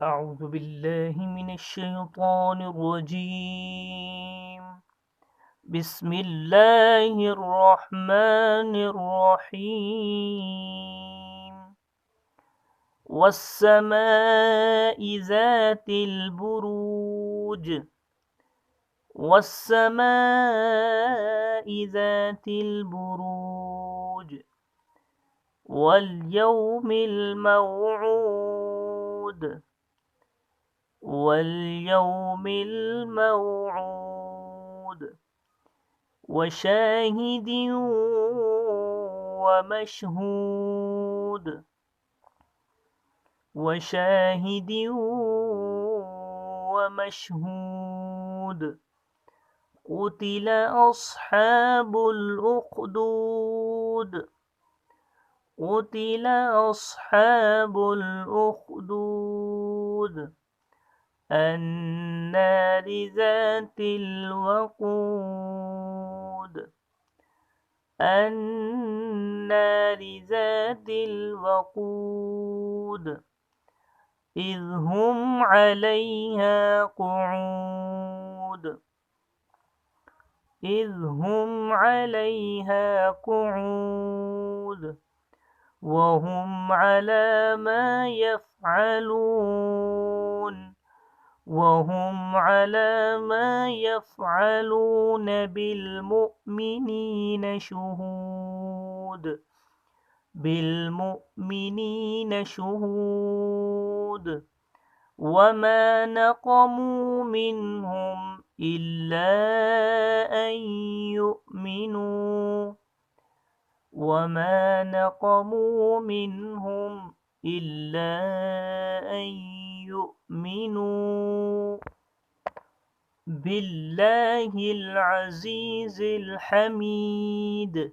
أعوذ بالله من الشيطان الرجيم. بسم الله الرحمن الرحيم. والسماء ذات البروج والسماء ذات البروج واليوم الموعود واليوم الموعود وشاهد ومشهود وشاهد ومشهود قتل أصحاب الأخدود قتل أصحاب الأخدود النار ذات الوقود النار ذات الوقود إذ هم عليها قعود إذ هم عليها قعود وهم على ما يفعلون بالمؤمنين شهود وما نقموا منهم إلا أن يؤمنوا وما نقموا منهم إلا أن يؤمنوا بالله العزيز الحميد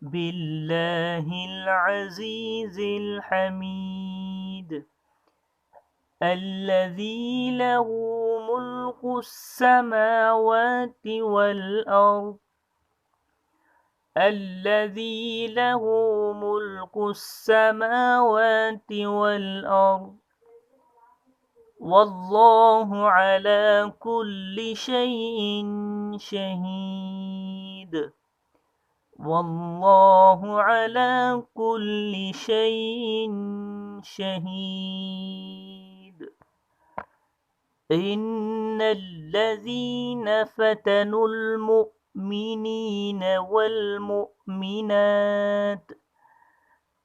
بالله العزيز الحميد الذي له ملك السماوات والأرض الذي له ملك السماوات والأرض والله على كل شيء شهيد والله على كل شيء شهيد إن الذين فتنوا المؤمنين والمؤمنات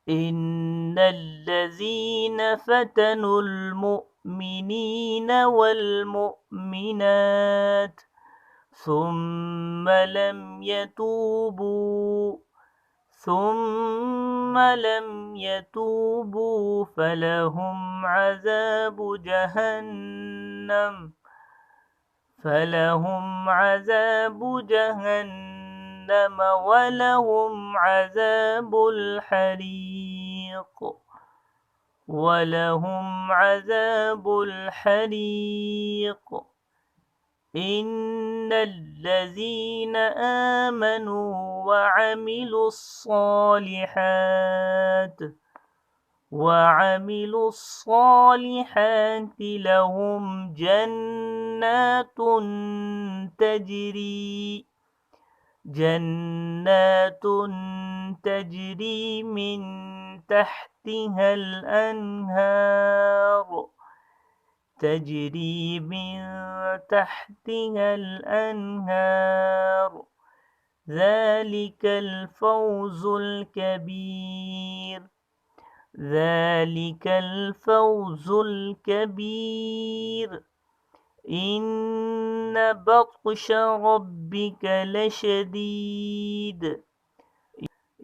إن الذين فتنوا المؤمنين والمؤمنات ثم لم يتوبوا فلهم عذاب جهنم ولهم عذاب الحريق إن الذين آمنوا وعملوا الصالحات لهم جنات تجري من تحتها الأنهار ذلك الفوز الكبير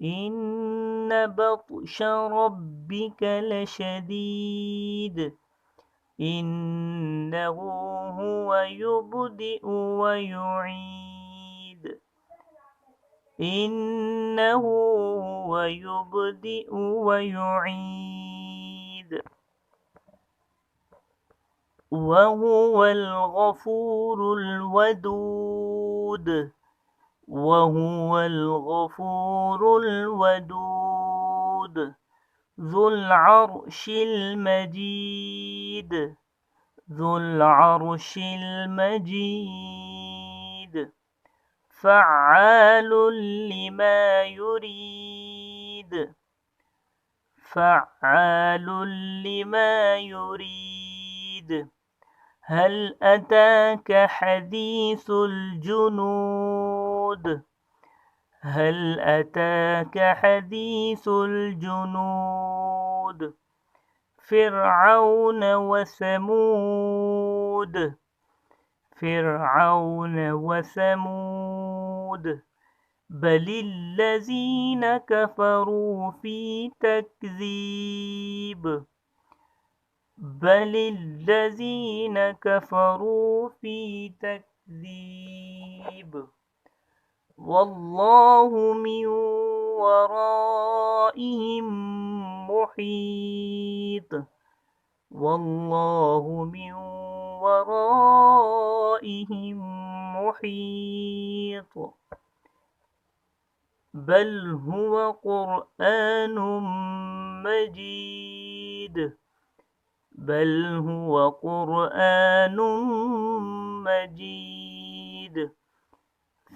إن بطش ربك لشديد إنه هو يبدئ ويعيد وهو الغفور الودود ذو العرش المجيد ذو العرش المجيد فعال لما يريد فعال لما يريد هل أتاك حديث الجنود هل أتاك حديث الجنود فرعون وثمود فرعون وثمود بل الذين كفروا في تكذيب بل الذين كفروا في تكذيب والله من ورائهم محيط والله من ورائهم محيط بل هو قرآن مجيد بل هو قرآن مجيد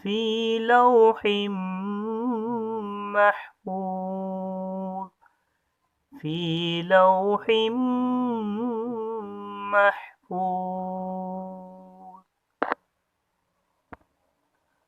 في لوح محفوظ في لوح محفوظ